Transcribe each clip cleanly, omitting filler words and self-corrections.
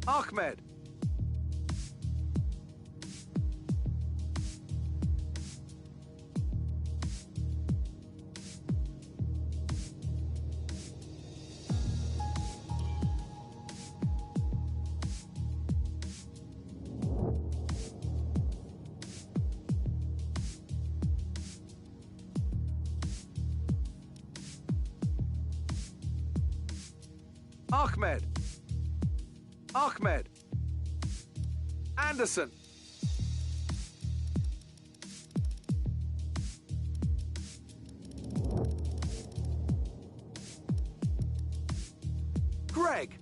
Ahmed. Ahmed. Ahmed. Anderson. Greg.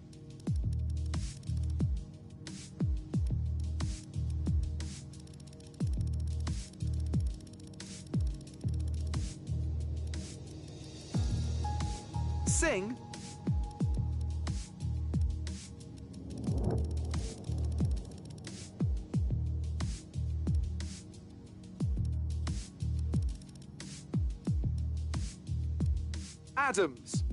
Singh. Adams.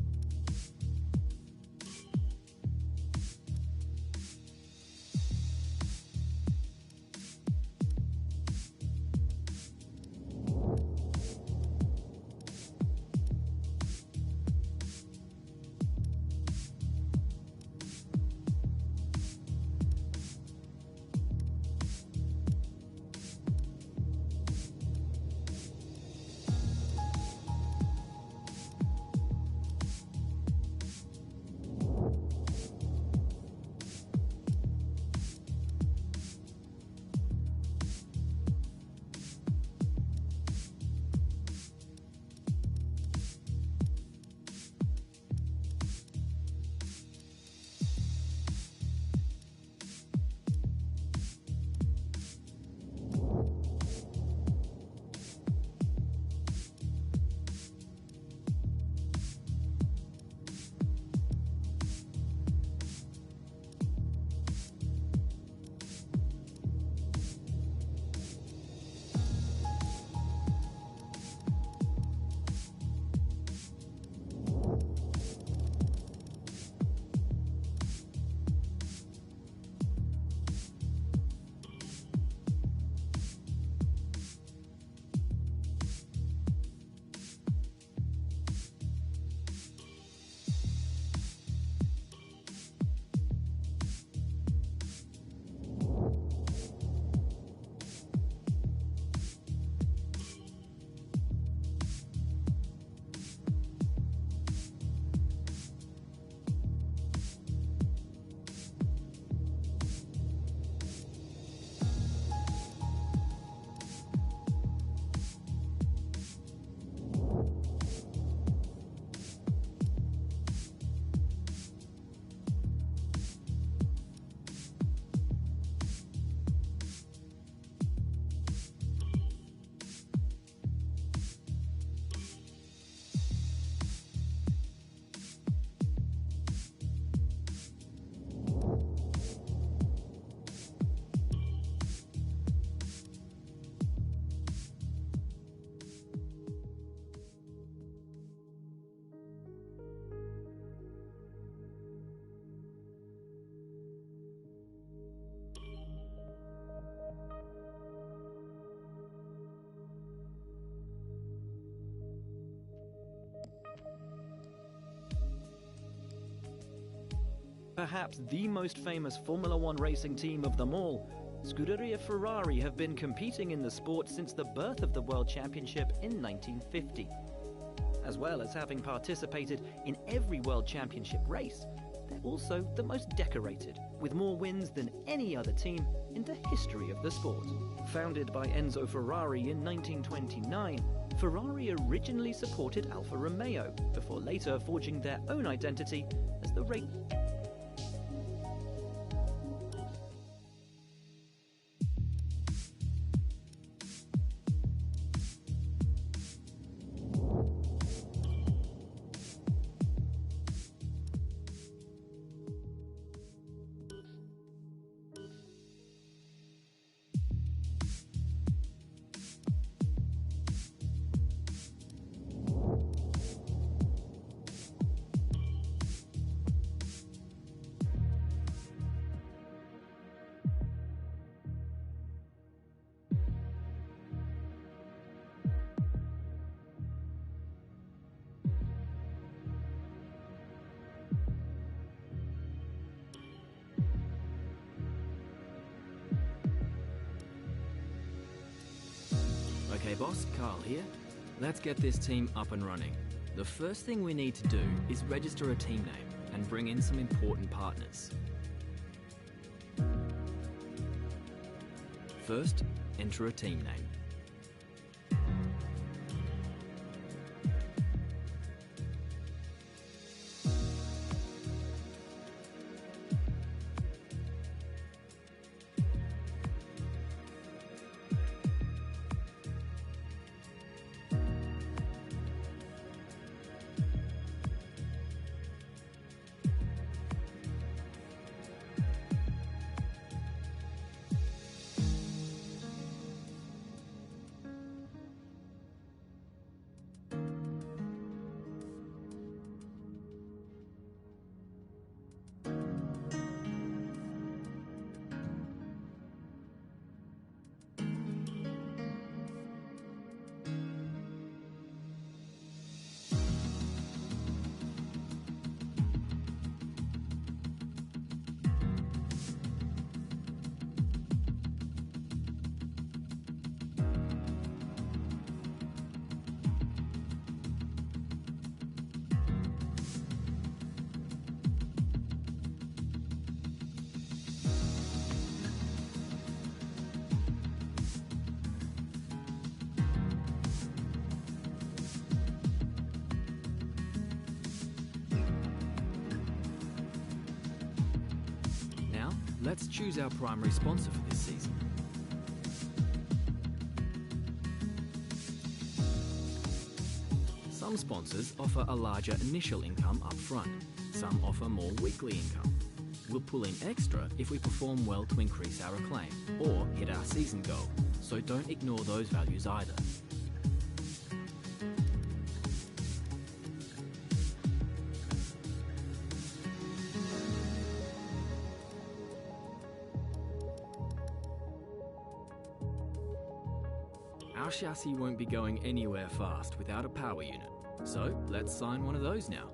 Perhaps the most famous Formula 1 racing team of them all, Scuderia Ferrari have been competing in the sport since the birth of the World Championship in 1950. As well as having participated in every World Championship race, they're also the most decorated, with more wins than any other team in the history of the sport. Founded by Enzo Ferrari in 1929, Ferrari originally supported Alfa Romeo, before later forging their own identity as the race. Okay boss, Carl here. Let's get this team up and running. The first thing we need to do is register a team name and bring in some important partners. First, enter a team name. Let's choose our primary sponsor for this season. Some sponsors offer a larger initial income up front. Some offer more weekly income. We'll pull in extra if we perform well to increase our acclaim or hit our season goal, so don't ignore those values either. Our chassis won't be going anywhere fast without a power unit, so let's sign one of those now.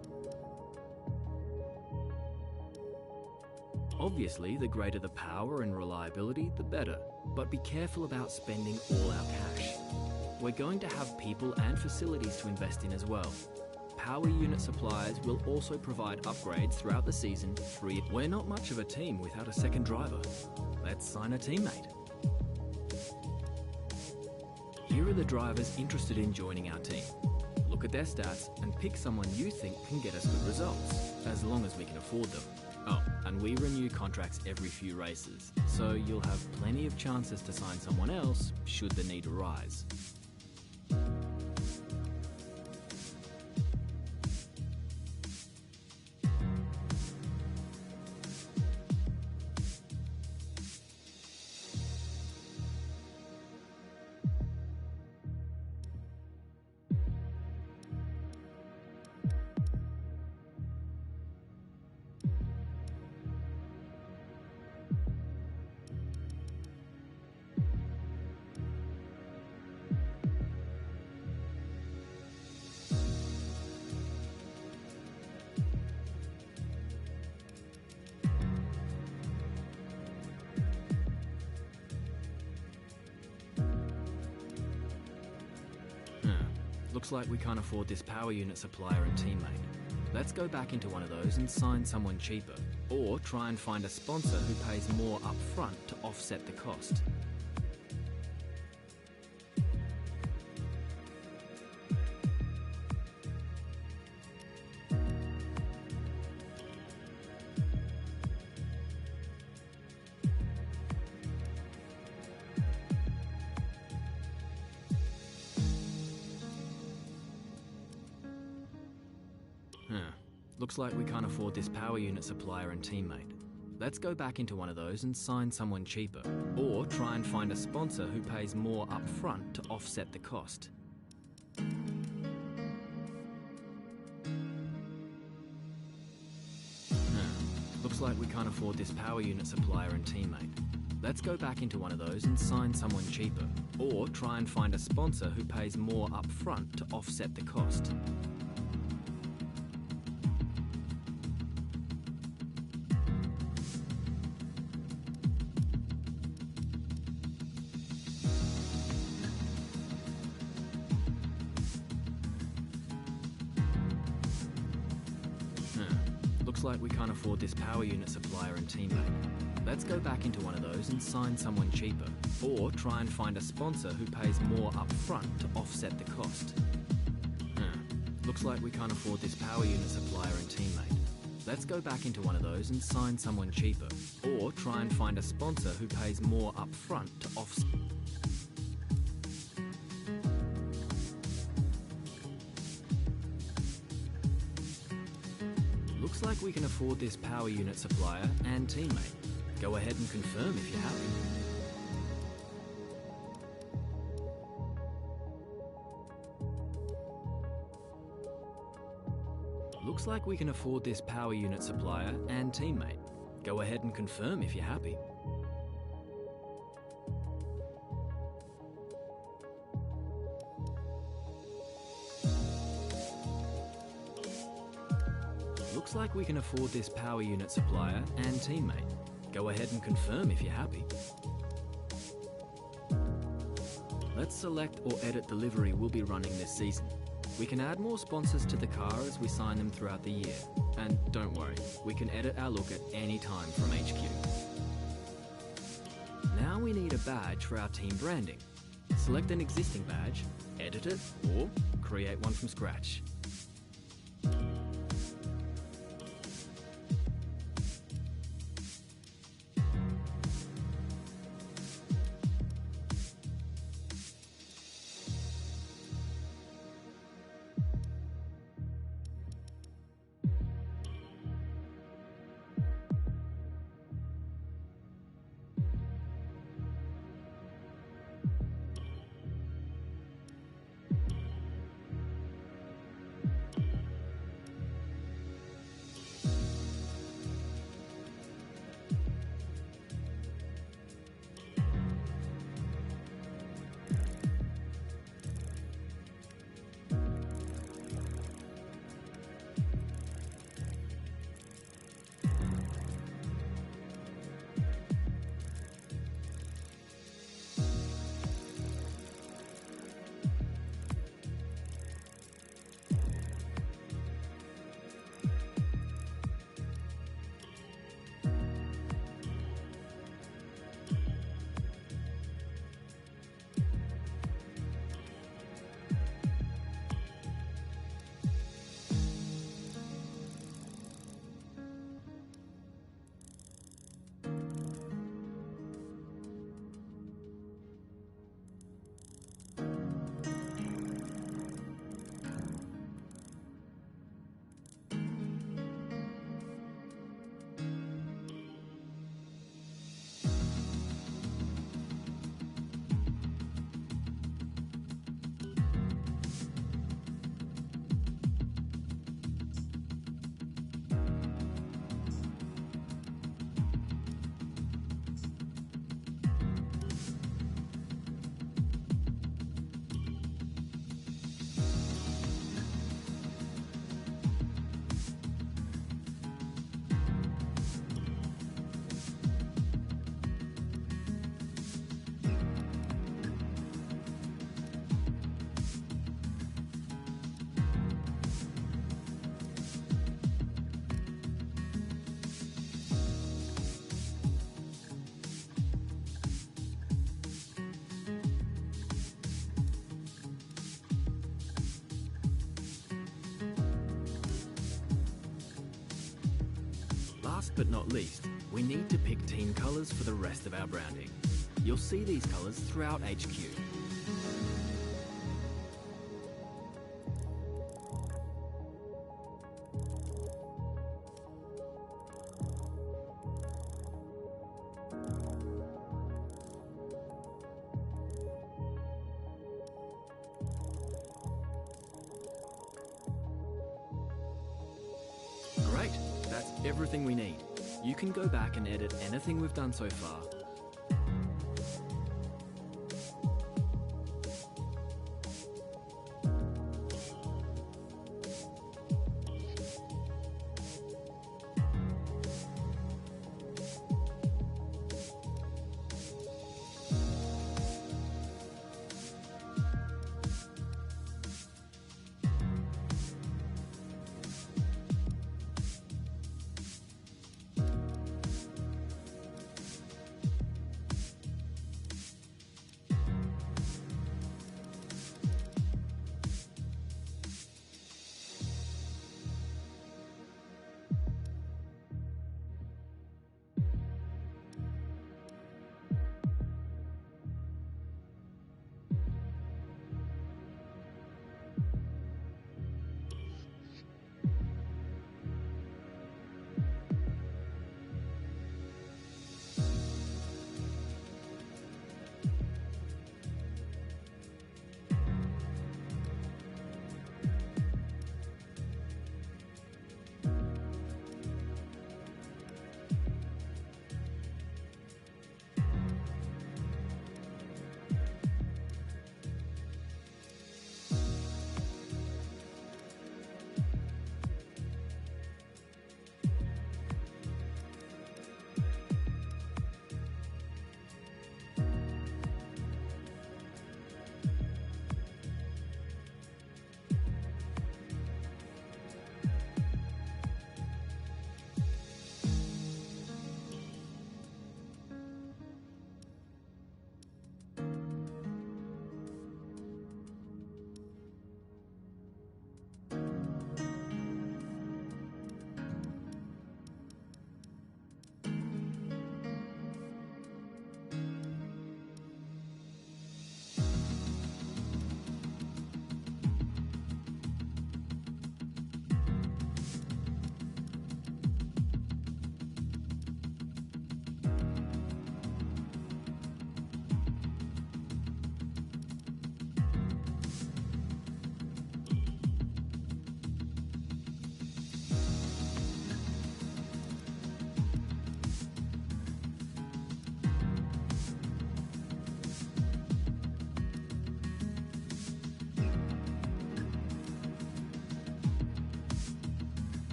Obviously, the greater the power and reliability, the better, but be careful about spending all our cash. We're going to have people and facilities to invest in as well. Power unit suppliers will also provide upgrades throughout the season free. We're not much of a team without a second driver. Let's sign a teammate. Here are the drivers interested in joining our team. Look at their stats and pick someone you think can get us good results, as long as we can afford them. Oh, and we renew contracts every few races, so you'll have plenty of chances to sign someone else should the need arise. Looks like we can't afford this power unit supplier and teammate. Let's go back into one of those and sign someone cheaper, or try and find a sponsor who pays more up front to offset the cost. Looks like we can't afford this power unit supplier and teammate. Let's go back into one of those and sign someone cheaper, or try and find a sponsor who pays more up front to offset the cost. Looks like we can't afford this power unit supplier and teammate. Let's go back into one of those and sign someone cheaper, or try and find a sponsor who pays more up front to offset the cost. Looks like we can't afford this power unit supplier and teammate. Let's go back into one of those and sign someone cheaper. Or try and find a sponsor who pays more up front to offset the cost. Looks like we can't afford this power unit supplier and teammate. Let's go back into one of those and sign someone cheaper. Or try and find a sponsor who pays more up front to offset. Looks like we can afford this power unit supplier and teammate. Go ahead and confirm if you're happy. Looks like we can afford this power unit supplier and teammate. Go ahead and confirm if you're happy. Looks like we can afford this power unit supplier and teammate. Go ahead and confirm if you're happy. Let's select or edit the livery we'll be running this season. We can add more sponsors to the car as we sign them throughout the year. And don't worry, we can edit our look at any time from HQ. Now we need a badge for our team branding. Select an existing badge, edit it, or create one from scratch. Last but not least, we need to pick team colours for the rest of our branding. You'll see these colours throughout HQ. Great, that's everything we need. You can go back and edit anything we've done so far.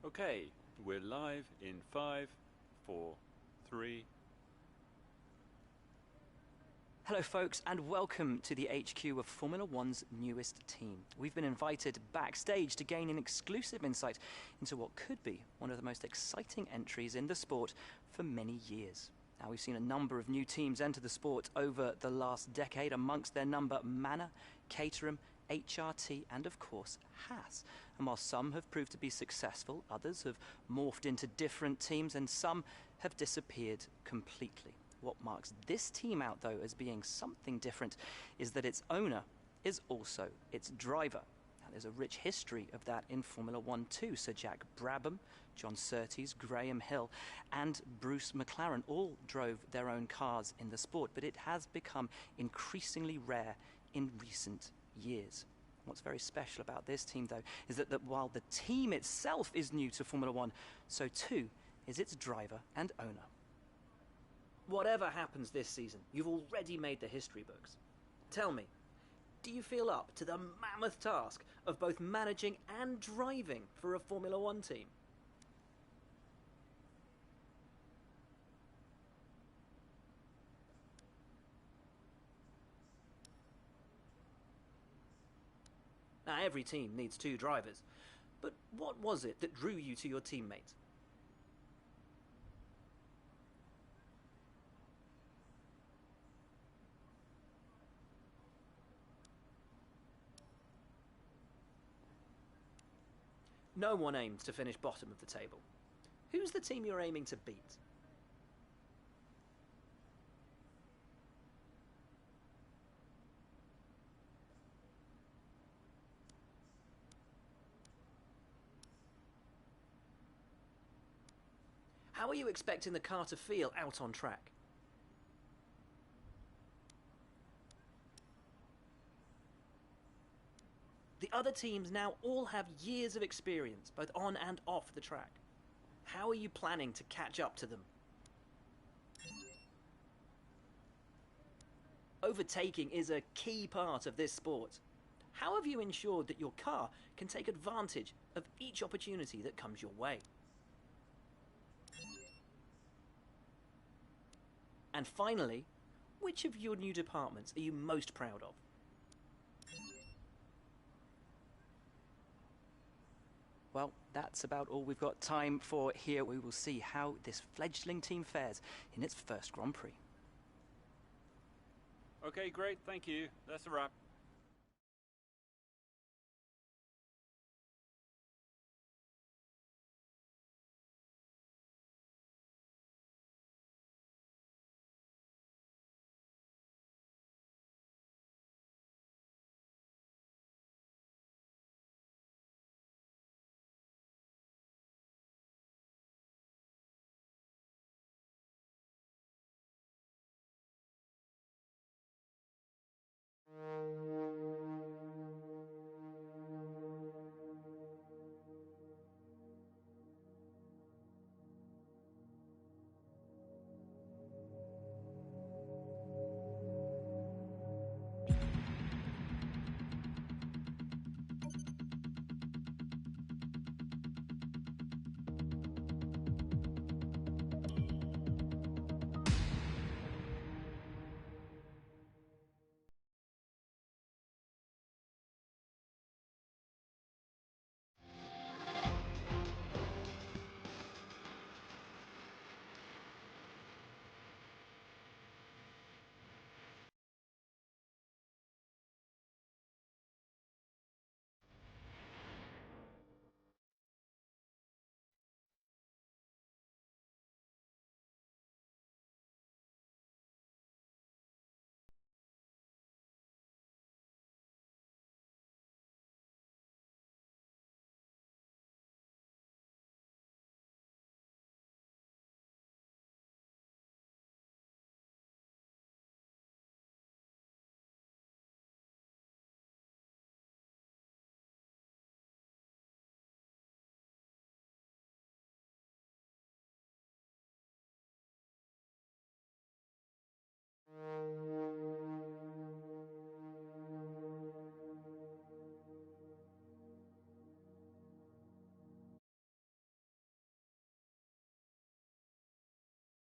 Okay, we're live in 5, 4, 3. Hello folks, and welcome to the HQ of Formula 1's newest team. We've been invited backstage to gain an exclusive insight into what could be one of the most exciting entries in the sport for many years. Now, we've seen a number of new teams enter the sport over the last decade, amongst their number Manor, Caterham, HRT and of course Haas. And while some have proved to be successful, others have morphed into different teams and some have disappeared completely. What marks this team out though as being something different is that its owner is also its driver. Now, there's a rich history of that in Formula 1 too. Sir Jack Brabham, John Surtees, Graham Hill and Bruce McLaren all drove their own cars in the sport, but it has become increasingly rare in recent years. What's very special about this team though is that while the team itself is new to Formula 1, so too is its driver and owner. Whatever happens this season, you've already made the history books. Tell me, do you feel up to the mammoth task of both managing and driving for a Formula 1 team? Now, every team needs two drivers, but what was it that drew you to your teammates? No one aims to finish bottom of the table. Who's the team you're aiming to beat? How are you expecting the car to feel out on track? The other teams now all have years of experience, both on and off the track. How are you planning to catch up to them? Overtaking is a key part of this sport. How have you ensured that your car can take advantage of each opportunity that comes your way? And finally, which of your new departments are you most proud of? Well, that's about all we've got time for here. We will see how this fledgling team fares in its first Grand Prix. Okay, great, thank you. That's a wrap.